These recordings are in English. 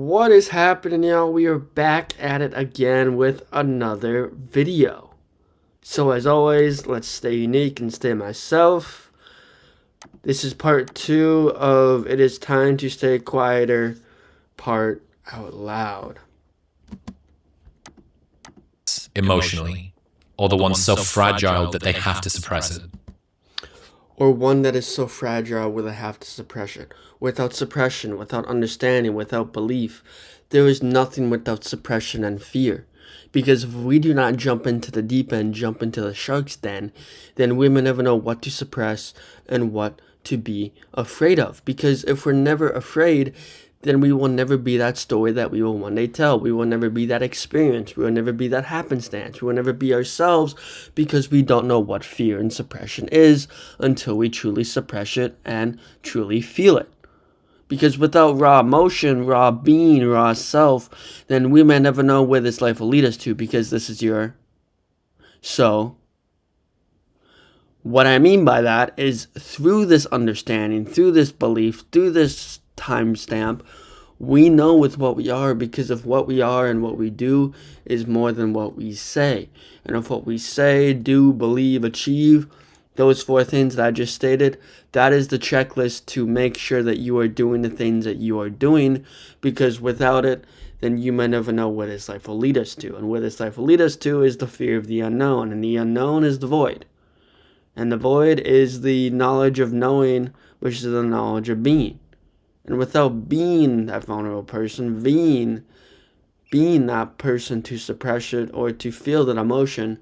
What is happening, y'all? We are back at it again with another video. So as always, let's stay unique and stay myself. This is part 2 of It Is Time to Stay Quieter, part out loud. Emotionally, or the one so fragile that they have to suppress it. Or one that is so fragile where they have to suppress it. Without suppression, without understanding, without belief, there is nothing without suppression and fear. Because if we do not jump into the deep end, jump into the shark's den, then we may never know what to suppress and what to be afraid of. Because if we're never afraid, then we will never be that story that we will one day tell. We will never be that experience. We will never be that happenstance. We will never be ourselves because we don't know what fear and suppression is until we truly suppress it and truly feel it. Because without raw emotion, raw being, raw self, then we may never know where this life will lead us to, because this is your... So, what I mean by that is through this understanding, through this belief, through this timestamp, we know with what we are, because of what we are and what we do is more than what we say. And if what we say, do, believe, achieve, those 4 things that I just stated, that is the checklist to make sure that you are doing the things that you are doing, because without it, then you may never know where this life will lead us to. And where this life will lead us to is the fear of the unknown, and the unknown is the void. And the void is the knowledge of knowing, which is the knowledge of being. And without being that vulnerable person, being that person to suppress it or to feel that emotion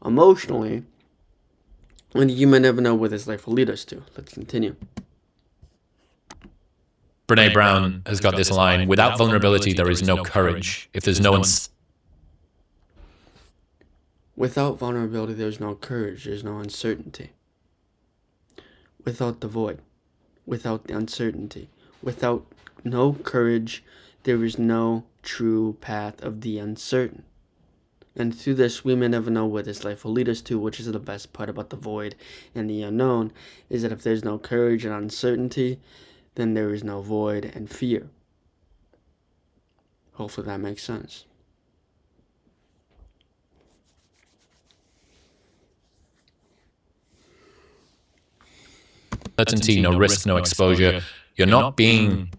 emotionally, and you may never know where this life will lead us to. Let's continue. Brene Brown has got this line: without vulnerability, there is no courage. If there's no Without vulnerability, there's no courage, there's no uncertainty. Without the void, without the uncertainty, without no courage, there is no true path of the uncertain. And through this, we may never know where this life will lead us to, which is the best part about the void and the unknown, is that if there's no courage and uncertainty, then there is no void and fear. Hopefully that makes sense. certainty, no risk, no exposure, you're not being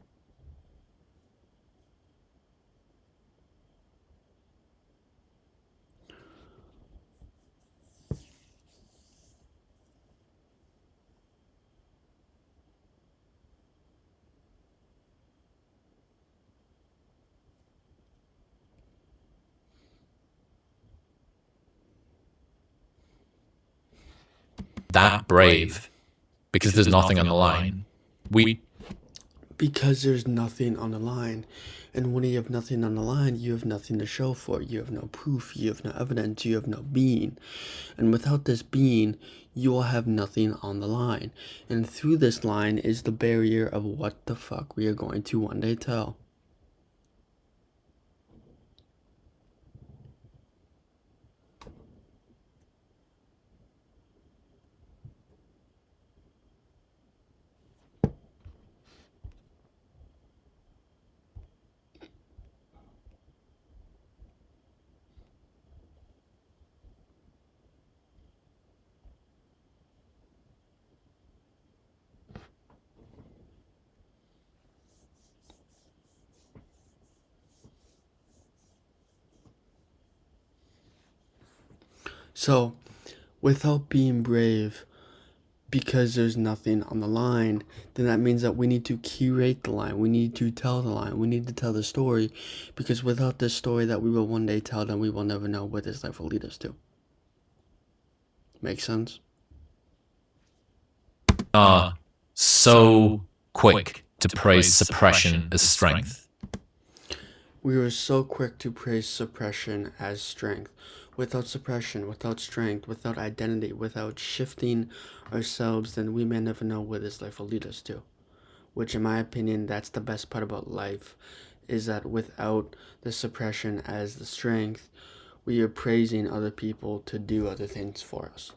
that brave because there's nothing on the line. Because there's nothing on the line. And when you have nothing on the line, you have nothing to show for it. You have no proof, you have no evidence, you have no being. And without this being, you will have nothing on the line. And through this line is the barrier of what the fuck we are going to one day tell. So, without being brave, because there's nothing on the line, then that means that we need to curate the line. We need to tell the line. We need to tell the story, because without this story that we will one day tell, then we will never know where this life will lead us to. Make sense? So quick to praise suppression as strength. We were so quick to praise suppression as strength. Without suppression, without strength, without identity, without shifting ourselves, then we may never know where this life will lead us to. Which, in my opinion, that's the best part about life, is that without the suppression as the strength, we are praising other people to do other things for us.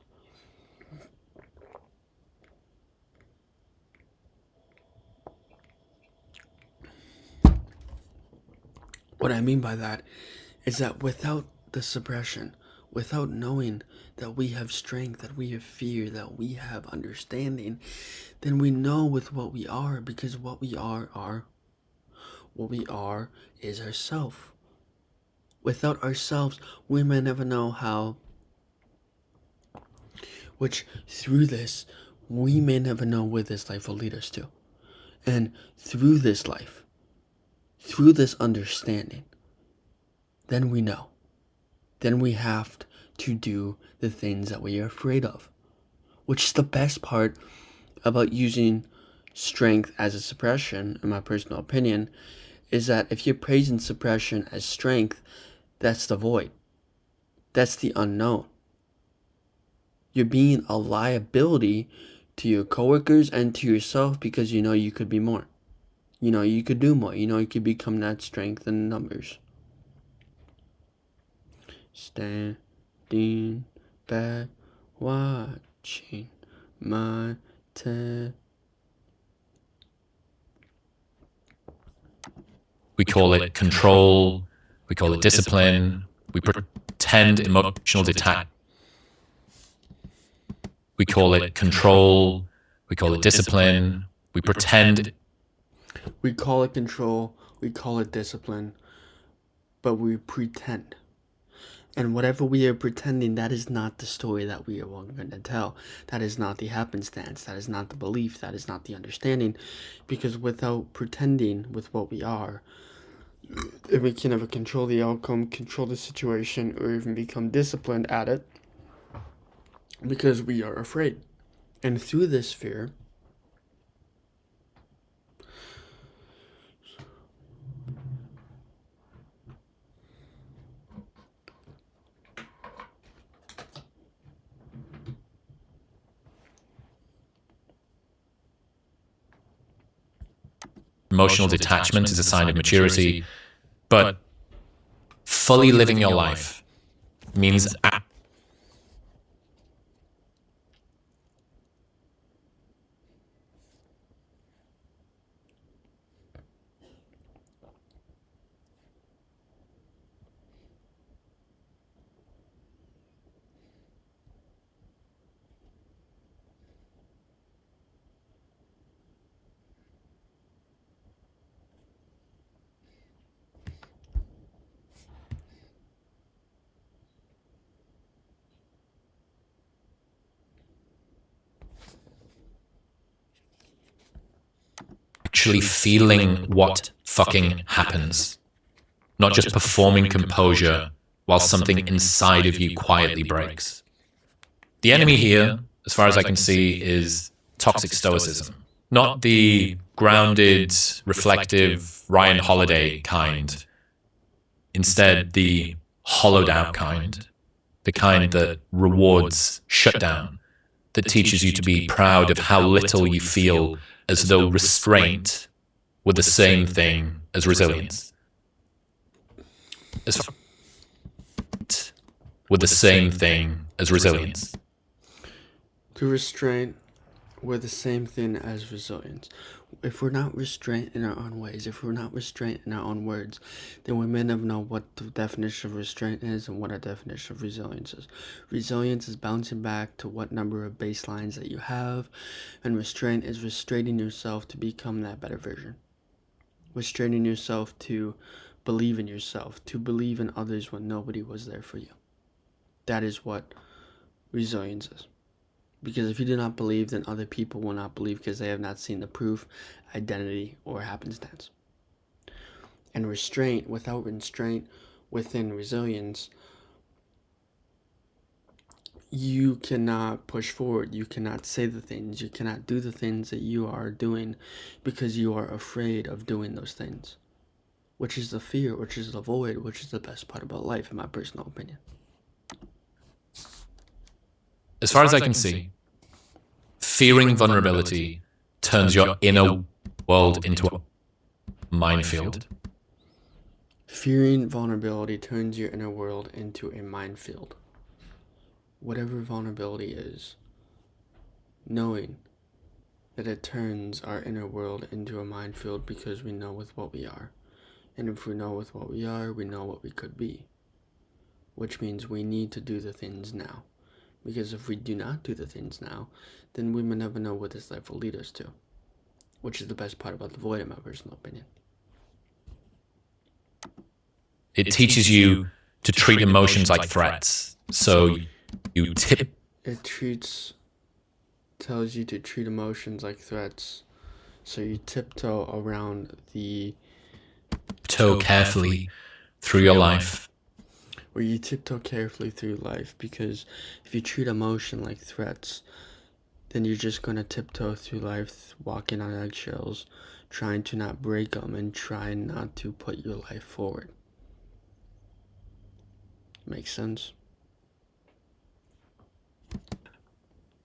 What I mean by that is that without the suppression, without knowing that we have strength, that we have fear, that we have understanding, then we know with what we are, because what we are is ourself. Without ourselves, we may never know how, which through this, we may never know where this life will lead us to. And through this life, through this understanding, then we know. Then we have to do the things that we are afraid of. Which is the best part about using strength as a suppression, in my personal opinion, is that if you're praising suppression as strength, that's the void. That's the unknown. You're being a liability to your coworkers and to yourself because you know you could be more. You know you could do more. You know you could become that strength in numbers. Standing back, watching my tail. We call it control. We call it discipline. We pretend emotional detachment. We call it control. We call it discipline. We pretend. We call it control. We call it discipline. But we pretend. And whatever we are pretending, that is not the story that we are going to tell. That is not the happenstance. That is not the belief. That is not the understanding. Because without pretending with what we are, we can never control the outcome, control the situation, or even become disciplined at it. Because we are afraid. And through this fear, Emotional detachment is a sign of maturity, but fully living your life means actually feeling what fucking happens, not just performing composure while something inside of you quietly breaks. The enemy here, as far as I can see, is toxic stoicism. Not the grounded, reflective, Ryan Holiday kind. Instead, the hollowed out kind. The kind that rewards shutdown, that teaches you to be proud of how little you feel, as though restraint were the same thing as resilience. As were the same thing as resilience. to restraint, we're the same thing as resilience. If we're not restrained in our own ways, if we're not restrained in our own words, then we may never know what the definition of restraint is and what a definition of resilience is. Resilience is bouncing back to what number of baselines that you have, and restraint is restraining yourself to become that better version. Restraining yourself to believe in yourself, to believe in others when nobody was there for you. That is what resilience is. Because if you do not believe, then other people will not believe because they have not seen the proof, identity, or happenstance. And restraint, without restraint within resilience, you cannot push forward. You cannot say the things. You cannot do the things that you are doing because you are afraid of doing those things. Which is the fear, which is the void, which is the best part about life, in my personal opinion. As far as I can see, fearing vulnerability turns your inner world into a minefield. Fearing vulnerability turns your inner world into a minefield. Whatever vulnerability is, knowing that it turns our inner world into a minefield because we know with what we are, And if we know with what we are, we know what we could be. Which means we need to do the things now. Because if we do not do the things now, then we may never know what this life will lead us to. Which is the best part about the void, in my personal opinion. It teaches you to treat emotions like threats. So you tip. It tells you to treat emotions like threats. So you tiptoe around the Toe carefully through your life. Or you tiptoe carefully through life, because if you treat emotion like threats, then you're just going to tiptoe through life walking on eggshells, trying to not break them and trying not to put your life forward. Makes sense?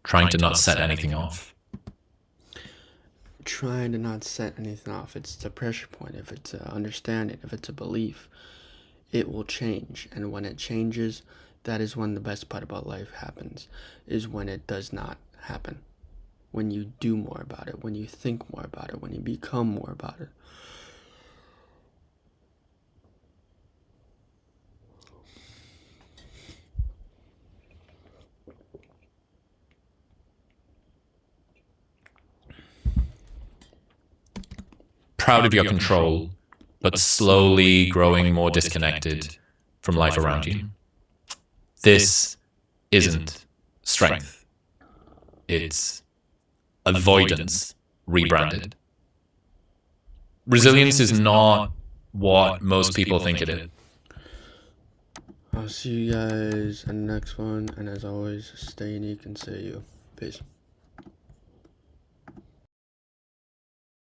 Trying to not set anything off. Trying to not set anything off. It's a pressure point. If it's an understanding, if it's a belief, it will change. And when it changes, that is when the best part about life happens, is when it does not happen. When you do more about it, when you think more about it, when you become more about it. Proud of your control, but slowly growing more disconnected from life around you. This isn't strength. It's avoidance rebranded. Resilience is not what most people think it is. I'll see you guys in the next one, and as always, stay unique and stay you. Peace.